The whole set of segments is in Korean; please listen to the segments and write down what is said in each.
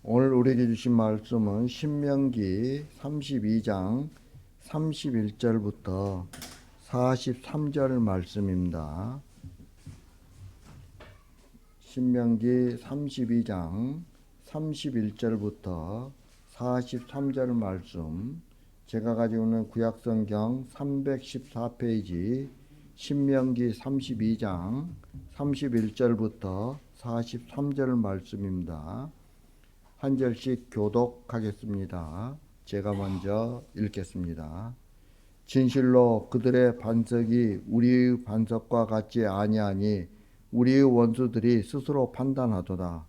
오늘 우리에게 주신 말씀은 신명기 32장 31절부터 43절 말씀입니다. 신명기 32장 31절부터 43절 말씀, 제가 가지고 있는 구약성경 314페이지 신명기 32장 31절부터 43절 말씀입니다. 한 절씩 교독하겠습니다. 제가 먼저 읽겠습니다. 진실로 그들의 반석이 우리의 반석과 같지 아니하니 우리의 원수들이 스스로 판단하도다.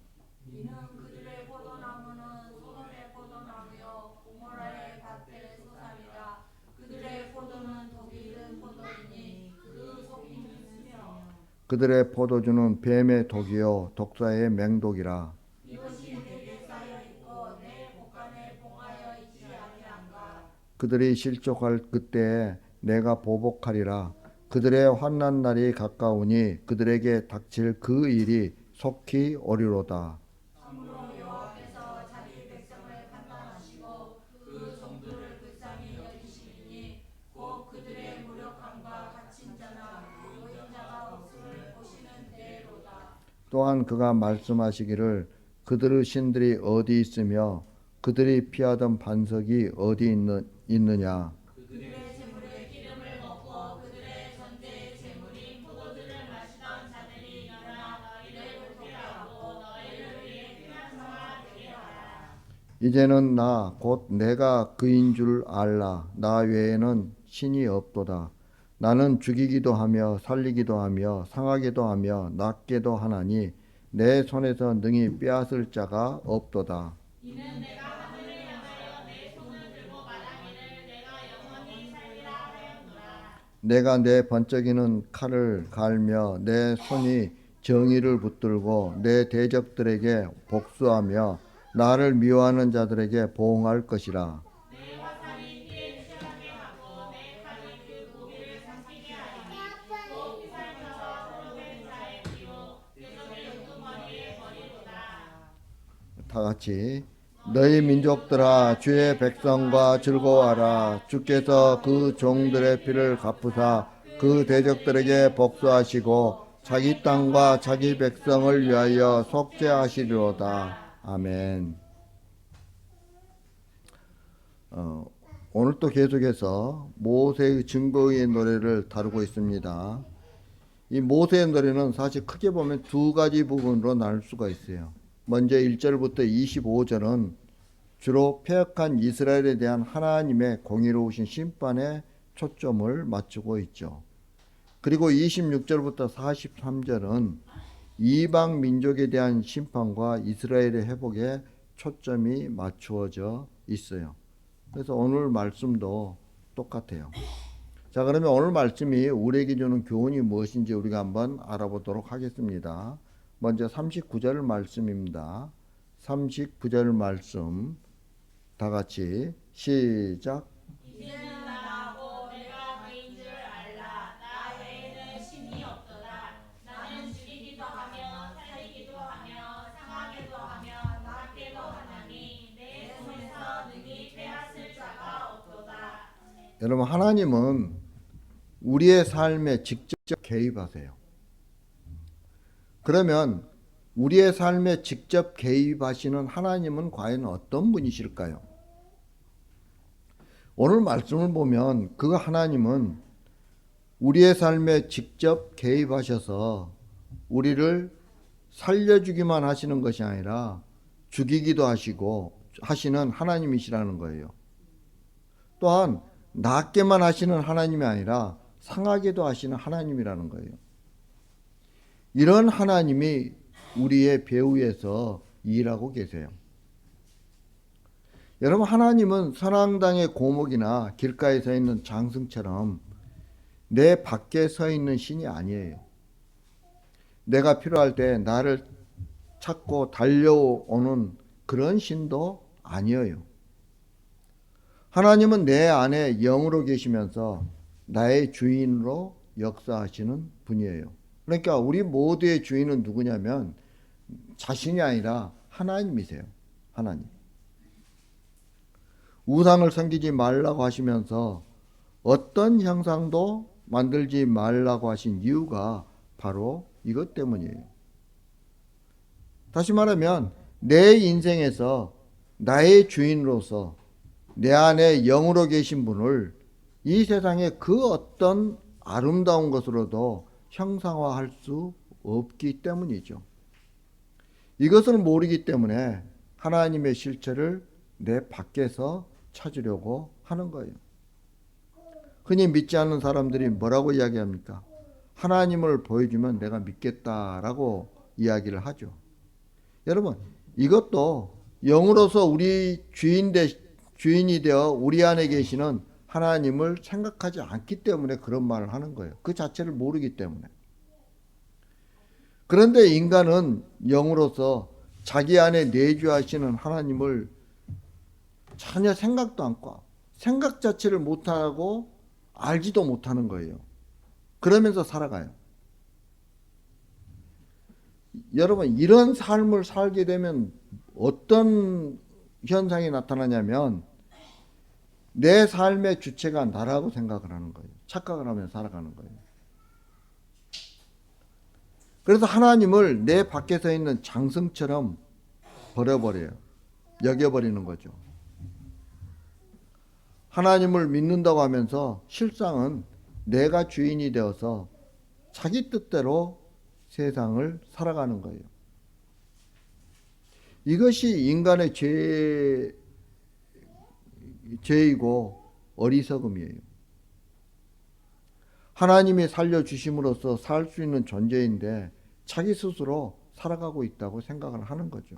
이는 그들의 포도나무는 소돔의 포도나무요 고모라의 밭의 소산이라. 그들의 포도는 독이 든 포도이니 그 속임이 스며 그들의 포도주는 뱀의 독이요 독사의 맹독이라. 이것이 내게 쌓여 있고 내 곳간에 봉하여 있지 아니한가. 그들이 실족할 그때에 내가 보복하리라. 그들의 환난 날이 가까우니 그들에게 닥칠 그 일이 속히 오리로다. 참으로 여호와께서 자기 백성을 판단하시고 그 종들을 불쌍히 여기시리니 곧 그들의 무력함과 갇힌 자나 노인자가 없음을 보시는 때로다. 또한 그가 말씀하시기를 그들의 신들이 어디 있으며 그들이 피하던 반석이 어디 있느냐. 그들의 재물에 기름을 먹고 그들의 전제의 재물인 포도주를 마시던 자들이 일어나 너희를 불쾌하고 너희를 위해 피난처가 되게 하라. 이제는 나 곧 내가 그인 줄 알라. 나 외에는 신이 없도다. 나는 죽이기도 하며 살리기도 하며 상하게도 하며 낫게도 하나니 내 손에서 능히 빼앗을 자가 없도다. 이는 내가 하늘을 향하여 내 손을 들고 말하기를 내가 영원히 살리라 하였노라. 내가 내 번쩍이는 칼을 갈며 내 손이 정의를 붙들고 내 대적들에게 복수하며 나를 미워하는 자들에게 보응할 것이라. 내 화살이 피에 취하게 하고 내 칼이 그 고기를 삼키게 하리니 또 피살처럼 포로된 자의 피로 대적의 우두머리에 버리로다. 다 같이 너희 민족들아 주의 백성과 즐거워하라. 주께서 그 종들의 피를 갚으사 그 대적들에게 복수하시고 자기 땅과 자기 백성을 위하여 속죄하시리로다. 아멘. 오늘 또 계속해서 모세의 증거의 노래를 다루고 있습니다. 이 모세의 노래는 사실 크게 보면 두 가지 부분으로 나눌 수가 있어요. 먼저 1절부터 25절은 주로 패역한 이스라엘에 대한 하나님의 공의로우신 심판에 초점을 맞추고 있죠. 그리고 26절부터 43절은 이방 민족에 대한 심판과 이스라엘의 회복에 초점이 맞추어져 있어요. 그래서 오늘 말씀도 똑같아요. 자, 그러면 오늘 말씀이 우리에게 주는 교훈이 무엇인지 우리가 한번 알아보도록 하겠습니다. 먼저 39절 말씀입니다. 39절 말씀 다 같이 시작. 이제는 나하고 내가 그인 줄 알라. 나 외에는 신이 없도다. 나는 죽이기도 하며 살리기도 하며 상하게도 하며 낫게도 하나니 내 손에서 능히 빼앗을 자가 없도다. 여러분, 하나님은 우리의 삶에 직접 개입하세요. 그러면 우리의 삶에 직접 개입하시는 하나님은 과연 어떤 분이실까요? 오늘 말씀을 보면 그 하나님은 우리의 삶에 직접 개입하셔서 우리를 살려주기만 하시는 것이 아니라 죽이기도 하시는 하나님이시라는 거예요. 또한 낫게만 하시는 하나님이 아니라 상하게도 하시는 하나님이라는 거예요. 이런 하나님이 우리의 배후에서 일하고 계세요. 여러분, 하나님은 선앙당의 고목이나 길가에 서 있는 장승처럼 내 밖에 서 있는 신이 아니에요. 내가 필요할 때 나를 찾고 달려오는 그런 신도 아니에요. 하나님은 내 안에 영으로 계시면서 나의 주인으로 역사하시는 분이에요. 그러니까 우리 모두의 주인은 누구냐면 자신이 아니라 하나님이세요. 하나님. 우상을 섬기지 말라고 하시면서 어떤 형상도 만들지 말라고 하신 이유가 바로 이것 때문이에요. 다시 말하면 내 인생에서 나의 주인으로서 내 안에 영으로 계신 분을 이 세상의 그 어떤 아름다운 것으로도 형상화할 수 없기 때문이죠. 이것을 모르기 때문에 하나님의 실체를 내 밖에서 찾으려고 하는 거예요. 흔히 믿지 않는 사람들이 뭐라고 이야기합니까? 하나님을 보여주면 내가 믿겠다라고 이야기를 하죠. 여러분, 이것도 영으로서 우리 주인이 되어 우리 안에 계시는 하나님을 생각하지 않기 때문에 그런 말을 하는 거예요. 그 자체를 모르기 때문에. 그런데 인간은 영으로서 자기 안에 내주하시는 하나님을 전혀 생각도 않고 생각 자체를 못하고 알지도 못하는 거예요. 그러면서 살아가요. 여러분, 이런 삶을 살게 되면 어떤 현상이 나타나냐면 내 삶의 주체가 나라고 생각을 하는 거예요. 착각을 하며 살아가는 거예요. 그래서 하나님을 내 밖에 서 있는 장승처럼 버려버려요. 여겨버리는 거죠. 하나님을 믿는다고 하면서 실상은 내가 주인이 되어서 자기 뜻대로 세상을 살아가는 거예요. 이것이 인간의 죄이고 어리석음이에요. 하나님이 살려주심으로써 살 수 있는 존재인데 자기 스스로 살아가고 있다고 생각을 하는 거죠.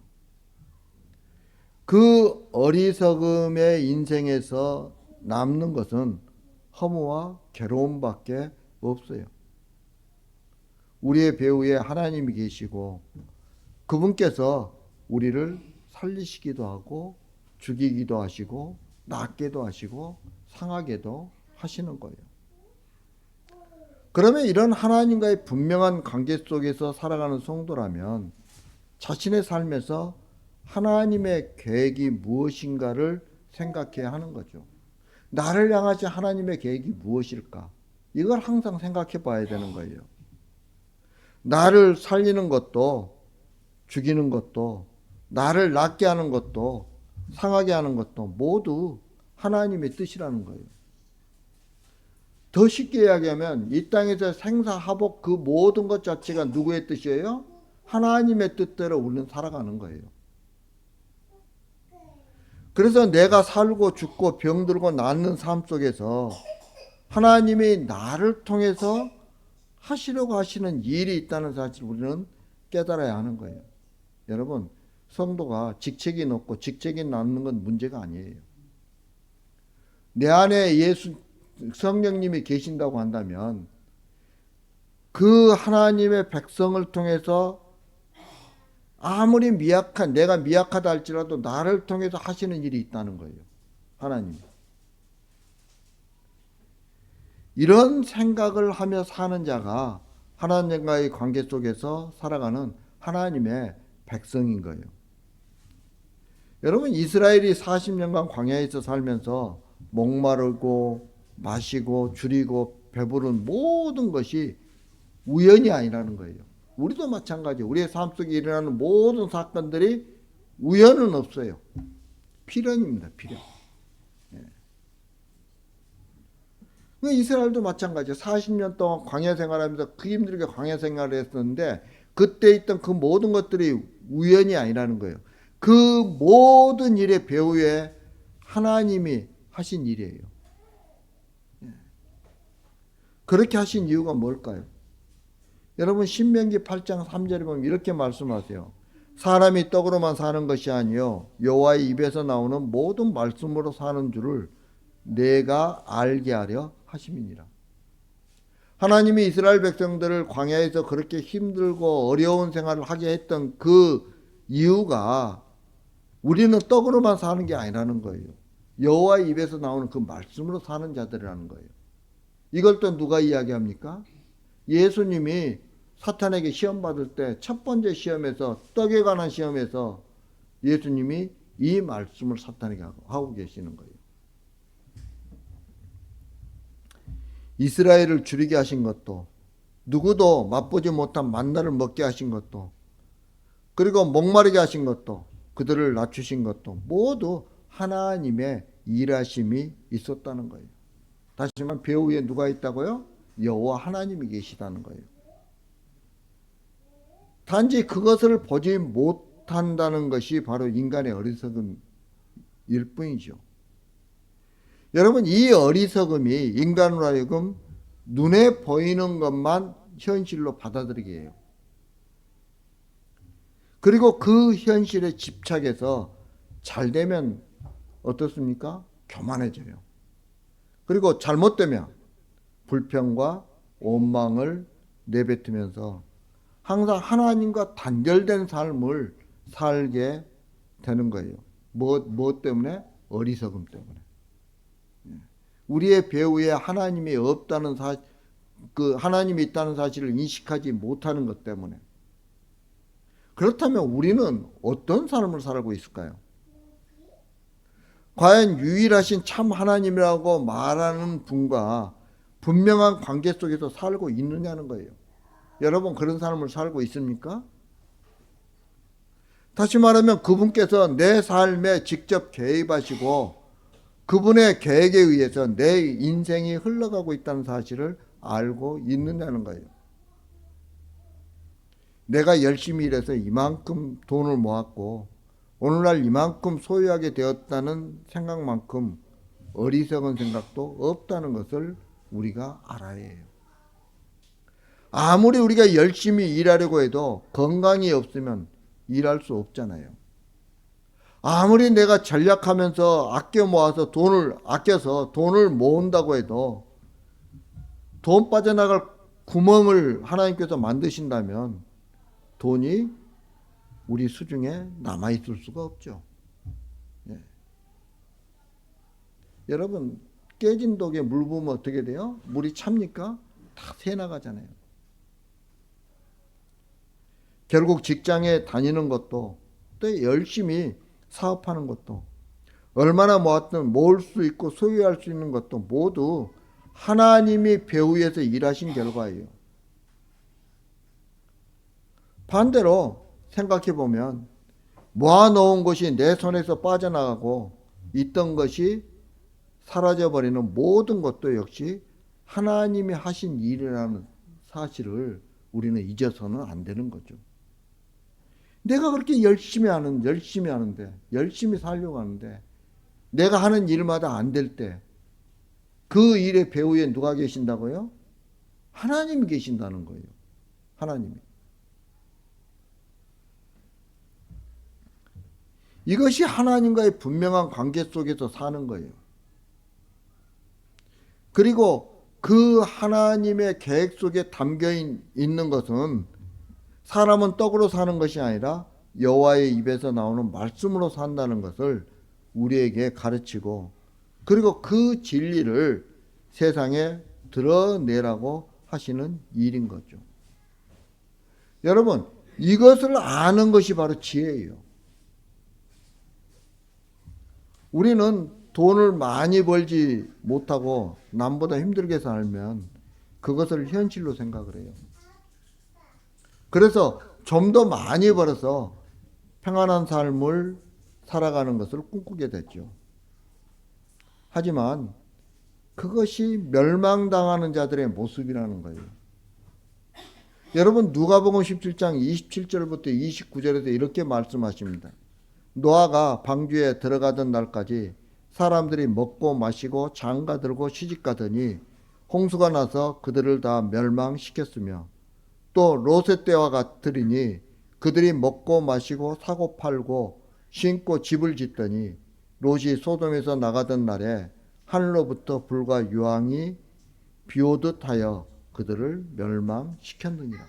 그 어리석음의 인생에서 남는 것은 허무와 괴로움밖에 없어요. 우리의 배후에 하나님이 계시고 그분께서 우리를 살리시기도 하고 죽이기도 하시고 낫게도 하시고 상하게도 하시는 거예요. 그러면 이런 하나님과의 분명한 관계 속에서 살아가는 성도라면 자신의 삶에서 하나님의 계획이 무엇인가를 생각해야 하는 거죠. 나를 향하신 하나님의 계획이 무엇일까? 이걸 항상 생각해 봐야 되는 거예요. 나를 살리는 것도 죽이는 것도 나를 낫게 하는 것도 상하게 하는 것도 모두 하나님의 뜻이라는 거예요. 더 쉽게 이야기하면 이 땅에서 생사화복 그 모든 것 자체가 누구의 뜻이에요? 하나님의 뜻대로 우리는 살아가는 거예요. 그래서 내가 살고 죽고 병들고 낫는 삶 속에서 하나님이 나를 통해서 하시려고 하시는 일이 있다는 사실을 우리는 깨달아야 하는 거예요. 여러분, 성도가 직책이 높고 직책이 남는 건 문제가 아니에요. 내 안에 성령님이 계신다고 한다면 그 하나님의 백성을 통해서 아무리 내가 미약하다 할지라도 나를 통해서 하시는 일이 있다는 거예요. 하나님. 이런 생각을 하며 사는 자가 하나님과의 관계 속에서 살아가는 하나님의 백성인 거예요. 여러분, 이스라엘이 40년간 광야에서 살면서 목마르고 마시고 줄이고 배부른 모든 것이 우연이 아니라는 거예요. 우리도 마찬가지예요. 우리의 삶 속에 일어나는 모든 사건들이 우연은 없어요. 필연입니다. 필연. 이스라엘도 마찬가지예요. 40년 동안 광야 생활하면서 그 힘들게 광야 생활을 했었는데 그때 있던 그 모든 것들이 우연이 아니라는 거예요. 그 모든 일의 배후에 하나님이 하신 일이에요. 그렇게 하신 이유가 뭘까요? 여러분, 신명기 8장 3절에 보면 이렇게 말씀하세요. 사람이 떡으로만 사는 것이 아니요 여호와의 입에서 나오는 모든 말씀으로 사는 줄을 내가 알게 하려 하심이니라. 하나님이 이스라엘 백성들을 광야에서 그렇게 힘들고 어려운 생활을 하게 했던 그 이유가 우리는 떡으로만 사는 게 아니라는 거예요. 여호와의 입에서 나오는 그 말씀으로 사는 자들이라는 거예요. 이걸 또 누가 이야기합니까? 예수님이 사탄에게 시험 받을 때 첫 번째 시험에서 떡에 관한 시험에서 예수님이 이 말씀을 사탄에게 하고 계시는 거예요. 이스라엘을 줄이게 하신 것도, 누구도 맛보지 못한 만나를 먹게 하신 것도, 그리고 목마르게 하신 것도, 그들을 낮추신 것도 모두 하나님의 일하심이 있었다는 거예요. 다시 말하면 배우 위에 누가 있다고요? 여호와 하나님이 계시다는 거예요. 단지 그것을 보지 못한다는 것이 바로 인간의 어리석음일 뿐이죠. 여러분, 이 어리석음이 인간으로 하여금 눈에 보이는 것만 현실로 받아들이게 해요. 그리고 그 현실에 집착해서 잘 되면 어떻습니까? 교만해져요. 그리고 잘못되면 불평과 원망을 내뱉으면서 항상 하나님과 단절된 삶을 살게 되는 거예요. 무엇 때문에? 어리석음 때문에. 우리의 배후에 하나님이 없다는 하나님이 있다는 사실을 인식하지 못하는 것 때문에. 그렇다면 우리는 어떤 삶을 살고 있을까요? 과연 유일하신 참 하나님이라고 말하는 분과 분명한 관계 속에서 살고 있느냐는 거예요. 여러분, 그런 삶을 살고 있습니까? 다시 말하면 그분께서 내 삶에 직접 개입하시고 그분의 계획에 의해서 내 인생이 흘러가고 있다는 사실을 알고 있느냐는 거예요. 내가 열심히 일해서 이만큼 돈을 모았고 오늘날 이만큼 소유하게 되었다는 생각만큼 어리석은 생각도 없다는 것을 우리가 알아야 해요. 아무리 우리가 열심히 일하려고 해도 건강이 없으면 일할 수 없잖아요. 아무리 내가 전략하면서 아껴서 돈을 모은다고 해도 돈 빠져나갈 구멍을 하나님께서 만드신다면 돈이 우리 수중에 남아있을 수가 없죠. 예. 여러분, 깨진 독에 물 부으면 어떻게 돼요? 물이 찹니까? 다 새나가잖아요. 결국 직장에 다니는 것도 또 열심히 사업하는 것도 얼마나 모았든 모을 수 있고 소유할 수 있는 것도 모두 하나님이 배후에서 일하신 결과예요. 반대로 생각해 보면 모아놓은 것이 내 손에서 빠져나가고 있던 것이 사라져버리는 모든 것도 역시 하나님이 하신 일이라는 사실을 우리는 잊어서는 안 되는 거죠. 내가 그렇게 열심히 하는데 열심히 살려고 하는데 내가 하는 일마다 안 될 때 그 일의 배후에 누가 계신다고요? 하나님이 계신다는 거예요. 하나님이. 이것이 하나님과의 분명한 관계 속에서 사는 거예요. 그리고 그 하나님의 계획 속에 담겨 있는 것은 사람은 떡으로 사는 것이 아니라 여호와의 입에서 나오는 말씀으로 산다는 것을 우리에게 가르치고, 그리고 그 진리를 세상에 드러내라고 하시는 일인 거죠. 여러분, 이것을 아는 것이 바로 지혜예요. 우리는 돈을 많이 벌지 못하고 남보다 힘들게 살면 그것을 현실로 생각을 해요. 그래서 좀 더 많이 벌어서 평안한 삶을 살아가는 것을 꿈꾸게 됐죠. 하지만 그것이 멸망당하는 자들의 모습이라는 거예요. 여러분, 누가복음 17장 27절부터 29절에서 이렇게 말씀하십니다. 노아가 방주에 들어가던 날까지 사람들이 먹고 마시고 장가들고 시집가더니 홍수가 나서 그들을 다 멸망시켰으며, 또 롯의 때와 같으리니 그들이 먹고 마시고 사고 팔고 신고 집을 짓더니 롯이 소돔에서 나가던 날에 하늘로부터 불과 유황이 비오듯 하여 그들을 멸망시켰느니라.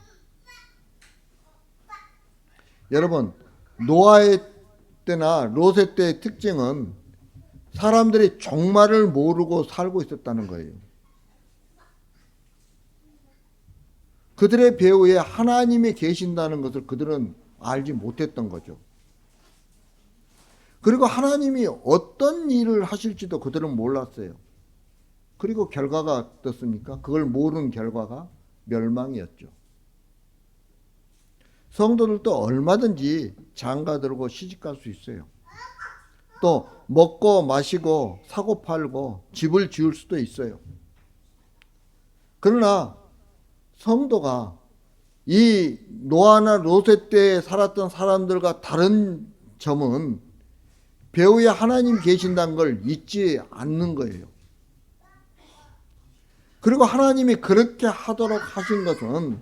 여러분, 노아의 때나 롯의 때의 특징은 사람들이 종말을 모르고 살고 있었다는 거예요. 그들의 배후에 하나님이 계신다는 것을 그들은 알지 못했던 거죠. 그리고 하나님이 어떤 일을 하실지도 그들은 몰랐어요. 그리고 결과가 어떻습니까? 그걸 모르는 결과가 멸망이었죠. 성도들도 얼마든지 장가 들고 시집갈 수 있어요. 또 먹고 마시고 사고 팔고 집을 지을 수도 있어요. 그러나 성도가 이 노아나 롯의 때에 살았던 사람들과 다른 점은 배후에 하나님이 계신다는 걸 잊지 않는 거예요. 그리고 하나님이 그렇게 하도록 하신 것은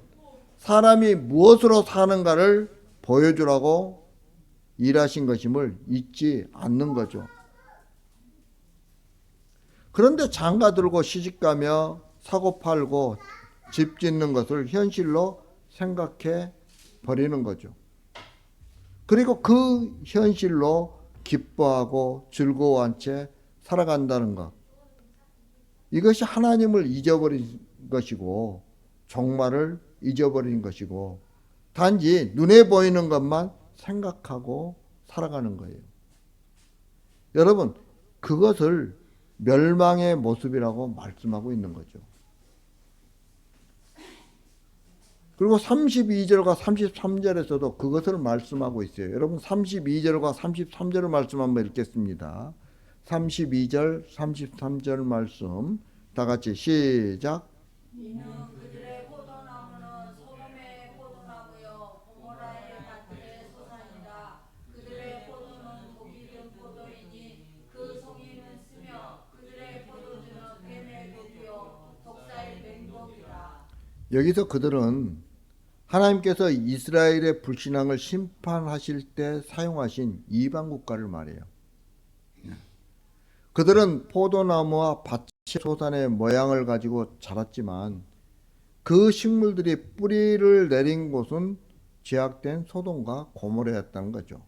사람이 무엇으로 사는가를 보여주라고 일하신 것임을 잊지 않는 거죠. 그런데 장가 들고 시집가며 사고 팔고 집 짓는 것을 현실로 생각해 버리는 거죠. 그리고 그 현실로 기뻐하고 즐거워한 채 살아간다는 것. 이것이 하나님을 잊어버린 것이고 종말을 잊어버린 것이고 단지 눈에 보이는 것만 생각하고 살아가는 거예요. 여러분, 그것을 멸망의 모습이라고 말씀하고 있는 거죠. 그리고 32절과 33절에서도 그것을 말씀하고 있어요. 여러분 32절과 33절을 말씀 한번 읽겠습니다. 32절, 33절 말씀 다 같이 시작. 이는 그들의 포도나무는 소돔의 포도나무요 고모라의 밭들의 소산이다. 그들의 포도는 독이 든 포도이니 그 송이는 쓰며 그들의 포도주는 뱀의 독이요 독사의 맹독이라. 여기서 그들은 하나님께서 이스라엘의 불신앙을 심판하실 때 사용하신 이방 국가를 말해요. 그들은 포도나무와 밭의 소산의 모양을 가지고 자랐지만 그 식물들이 뿌리를 내린 곳은 죄악된 소돔과 고모라였다는 거죠.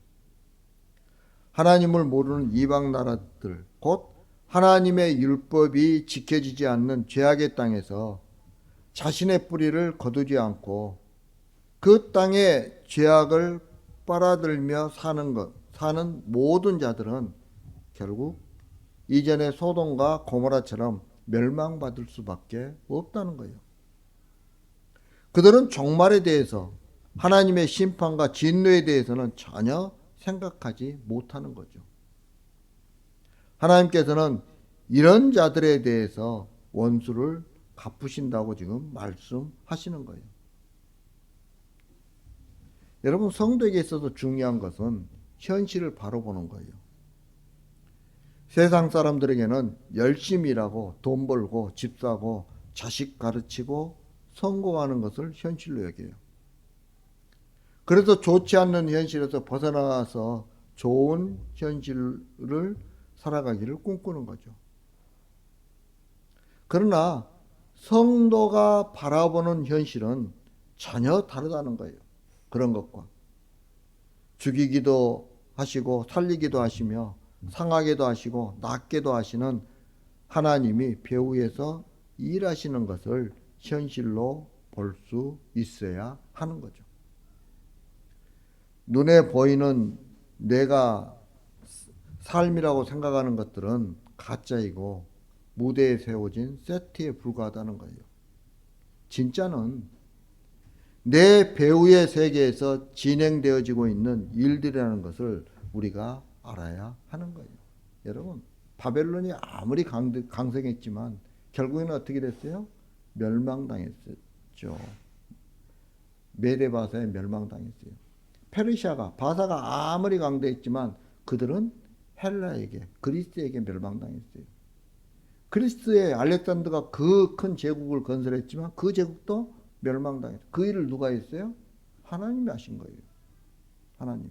하나님을 모르는 이방 나라들, 곧 하나님의 율법이 지켜지지 않는 죄악의 땅에서 자신의 뿌리를 거두지 않고 그 땅의 죄악을 빨아들며 사는 모든 자들은 결국 이전의 소돔과 고모라처럼 멸망받을 수밖에 없다는 거예요. 그들은 종말에 대해서 하나님의 심판과 진노에 대해서는 전혀 생각하지 못하는 거죠. 하나님께서는 이런 자들에 대해서 원수를 갚으신다고 지금 말씀하시는 거예요. 여러분, 성도에게 있어서 중요한 것은 현실을 바로 보는 거예요. 세상 사람들에게는 열심히 일하고 돈 벌고 집 사고 자식 가르치고 성공하는 것을 현실로 여겨요. 그래서 좋지 않는 현실에서 벗어나서 좋은 현실을 살아가기를 꿈꾸는 거죠. 그러나 성도가 바라보는 현실은 전혀 다르다는 거예요. 그런 것과 죽이기도 하시고 살리기도 하시며 상하게도 하시고 낫게도 하시는 하나님이 배후에서 일하시는 것을 현실로 볼 수 있어야 하는 거죠. 눈에 보이는 내가 삶이라고 생각하는 것들은 가짜이고 무대에 세워진 세트에 불과하다는 거예요. 진짜는 내 배후의 세계에서 진행되어지고 있는 일들이라는 것을 우리가 알아야 하는 거예요. 여러분, 바벨론이 아무리 강성했지만 결국에는 어떻게 됐어요? 멸망당했죠. 메데바사에 멸망당했어요. 페르시아가, 바사가 아무리 강대했지만 그들은 헬라에게, 그리스에게 멸망당했어요. 그리스의 알렉산더가 그 큰 제국을 건설했지만 그 제국도 멸망당했어요. 그 일을 누가 했어요? 하나님이 하신 거예요. 하나님이.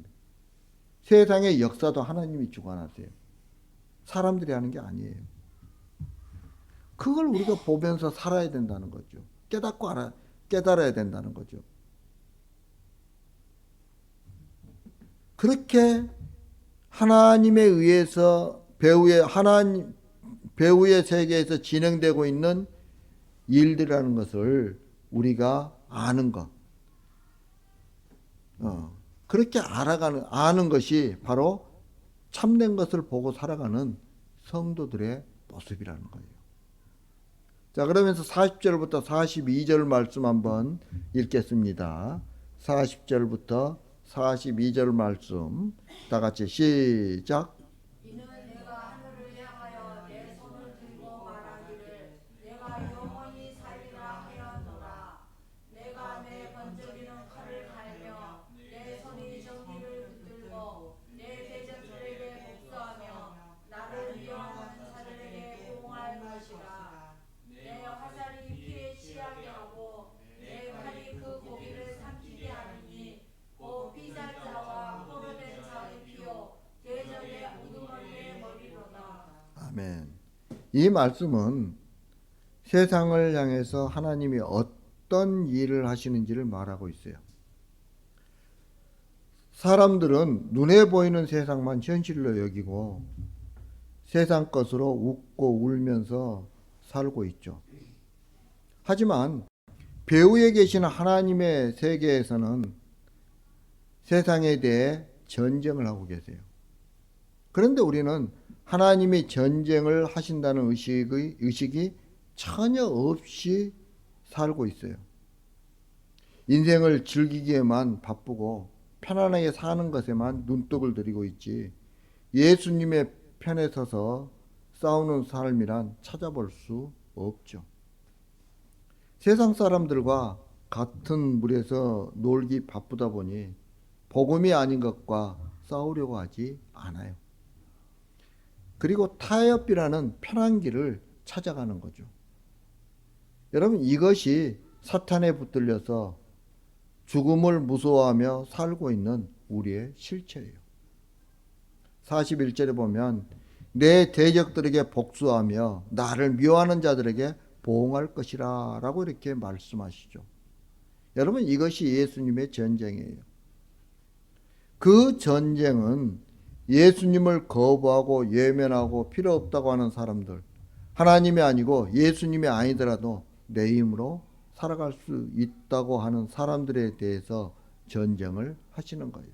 세상의 역사도 하나님이 주관하세요. 사람들이 하는 게 아니에요. 그걸 우리가 보면서 살아야 된다는 거죠. 깨달아야 된다는 거죠. 그렇게 하나님에 의해서 배후의 세계에서 진행되고 있는 일들이라는 것을 우리가 아는 것. 그렇게 아는 것이 바로 참된 것을 보고 살아가는 성도들의 모습이라는 거예요. 자, 그러면서 40절부터 42절 말씀 한번 읽겠습니다. 40절부터 42절 말씀 다 같이 시작. 이는 내가 하늘을 향하여 내 손을 들고 말하기를 내가 영원히 살리라 하였노라. 내가 내 번쩍이는 칼을 갈며 내 손이 정의를 붙들고 내 대적들에게 복수하며 나를 미워하는 자들에게 보응할 것이라. 내 화살이 피에 취하게 하고 내 칼이 그 고기를 삼키게 하리니 곧 피살자와 포로된 자의 피요 대적의 우두머리의 머리로다. 아멘. 이 말씀은 세상을 향해서 하나님이 어떤 일을 하시는지를 말하고 있어요. 사람들은 눈에 보이는 세상만 현실로 여기고 세상 것으로 웃고 울면서 살고 있죠. 하지만 배후에 계시는 하나님의 세계에서는 세상에 대해 전쟁을 하고 계세요. 그런데 우리는 하나님이 전쟁을 하신다는 의식이 전혀 없이 살고 있어요. 인생을 즐기기에만 바쁘고 편안하게 사는 것에만 눈독을 들이고 있지 예수님의 편에 서서 싸우는 삶이란 찾아볼 수 없죠. 세상 사람들과 같은 물에서 놀기 바쁘다 보니 복음이 아닌 것과 싸우려고 하지 않아요. 그리고 타협이라는 편한 길을 찾아가는 거죠. 여러분, 이것이 사탄에 붙들려서 죽음을 무서워하며 살고 있는 우리의 실체예요. 41절에 보면 내 대적들에게 복수하며 나를 미워하는 자들에게 보응할 것이라 라고 이렇게 말씀하시죠. 여러분, 이것이 예수님의 전쟁이에요. 그 전쟁은 예수님을 거부하고 예면하고 필요 없다고 하는 사람들, 하나님이 아니고 예수님이 아니더라도 내 힘으로 살아갈 수 있다고 하는 사람들에 대해서 전쟁을 하시는 거예요.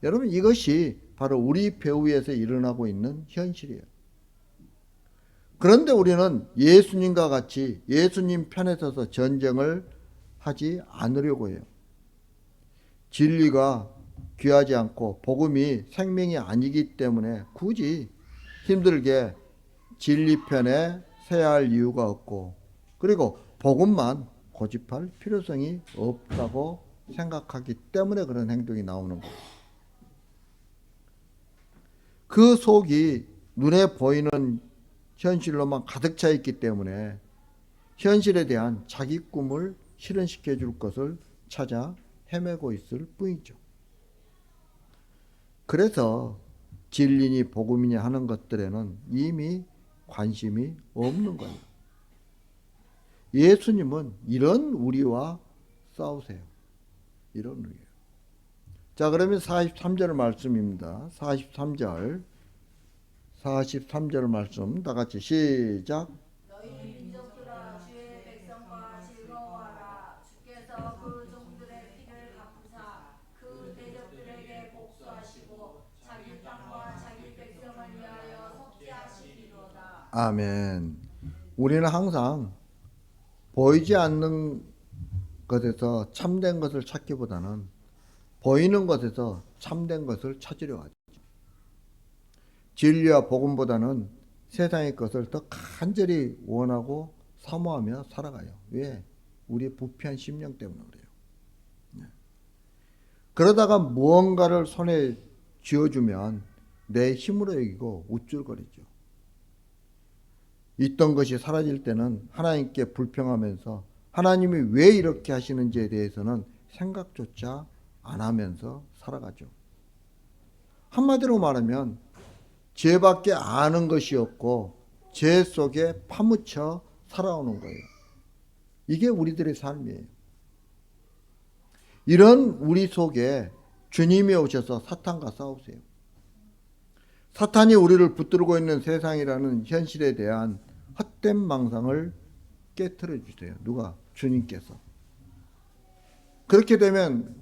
여러분, 이것이 바로 우리 배후에서 일어나고 있는 현실이에요. 그런데 우리는 예수님과 같이 예수님 편에 서서 전쟁을 하지 않으려고 해요. 진리가 귀하지 않고 복음이 생명이 아니기 때문에 굳이 힘들게 진리 편에 서야 할 이유가 없고, 그리고 복음만 고집할 필요성이 없다고 생각하기 때문에 그런 행동이 나오는 거예요. 그 속이 눈에 보이는 현실로만 가득 차 있기 때문에 현실에 대한 자기 꿈을 실현시켜 줄 것을 찾아 헤매고 있을 뿐이죠. 그래서 진리니 복음이니 하는 것들에는 이미 관심이 없는 거예요. 예수님은 이런 우리와 싸우세요. 이런 우리예요. 자, 그러면 43절 말씀입니다. 43절 말씀 다 같이 시작. 너희 민족들아 주의 백성과 즐거워하라. 주께서 그 종들의 피를 갚으사 그 대적들에게 복수하시고 자기 땅과 자기 백성을 위하여 속죄하시리로다. 아멘. 우리는 항상 보이지 않는 것에서 참된 것을 찾기보다는 보이는 것에서 참된 것을 찾으려 하죠. 진리와 복음보다는 세상의 것을 더 간절히 원하고 사모하며 살아가요. 왜? 우리의 부패한 심령 때문에 그래요. 그러다가 무언가를 손에 쥐어주면 내 힘으로 여기고 우쭐거리죠. 있던 것이 사라질 때는 하나님께 불평하면서 하나님이 왜 이렇게 하시는지에 대해서는 생각조차 안 하면서 살아가죠. 한마디로 말하면 죄밖에 아는 것이 없고 죄 속에 파묻혀 살아오는 거예요. 이게 우리들의 삶이에요. 이런 우리 속에 주님이 오셔서 사탄과 싸우세요. 사탄이 우리를 붙들고 있는 세상이라는 현실에 대한 헛된 망상을 깨트려 주세요. 누가? 주님께서. 그렇게 되면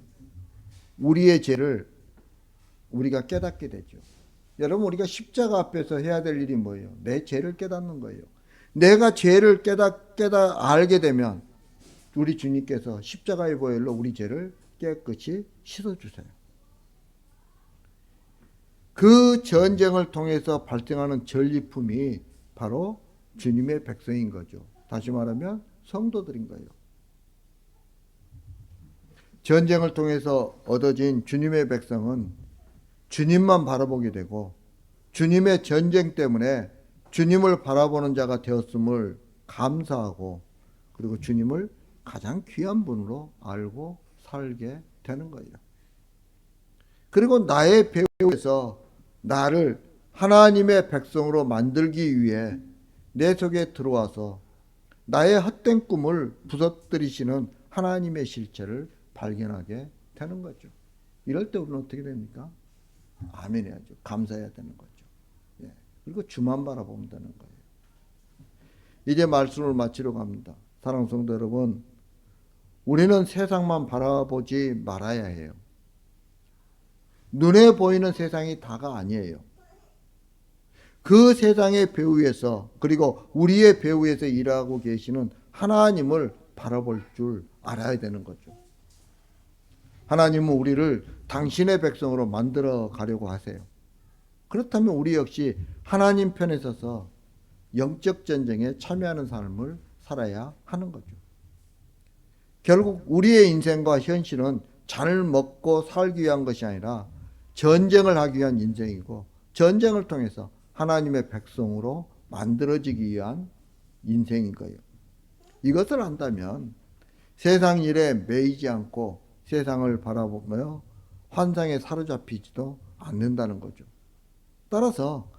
우리의 죄를 우리가 깨닫게 되죠. 여러분, 우리가 십자가 앞에서 해야 될 일이 뭐예요? 내 죄를 깨닫는 거예요. 내가 죄를 알게 되면 우리 주님께서 십자가의 보혈로 우리 죄를 깨끗이 씻어주세요. 그 전쟁을 통해서 발생하는 전리품이 바로 주님의 백성인 거죠. 다시 말하면 성도들인 거예요. 전쟁을 통해서 얻어진 주님의 백성은 주님만 바라보게 되고 주님의 전쟁 때문에 주님을 바라보는 자가 되었음을 감사하고 그리고 주님을 가장 귀한 분으로 알고 살게 되는 거예요. 그리고 나의 배후에서 나를 하나님의 백성으로 만들기 위해 내 속에 들어와서 나의 헛된 꿈을 부서뜨리시는 하나님의 실체를 발견하게 되는 거죠. 이럴 때 우리는 어떻게 됩니까? 아멘 해야죠. 감사해야 되는 거죠. 예. 그리고 주만 바라보면 되는 거예요. 이제 말씀을 마치러 갑니다. 사랑하는 성도 여러분, 우리는 세상만 바라보지 말아야 해요. 눈에 보이는 세상이 다가 아니에요. 그 세상의 배후에서 그리고 우리의 배후에서 일하고 계시는 하나님을 바라볼 줄 알아야 되는 거죠. 하나님은 우리를 당신의 백성으로 만들어 가려고 하세요. 그렇다면 우리 역시 하나님 편에 서서 영적 전쟁에 참여하는 삶을 살아야 하는 거죠. 결국 우리의 인생과 현실은 잔을 먹고 살기 위한 것이 아니라 전쟁을 하기 위한 인생이고 전쟁을 통해서 하나님의 백성으로 만들어지기 위한 인생인 거예요. 이것을 안다면 세상 일에 매이지 않고 세상을 바라보며 환상에 사로잡히지도 않는다는 거죠. 따라서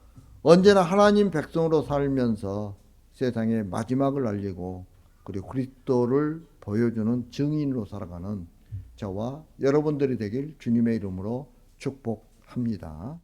언제나 하나님 백성으로 살면서 세상의 마지막을 알리고 그리고 그리스도를 보여주는 증인으로 살아가는 저와 여러분들이 되길 주님의 이름으로 축복합니다.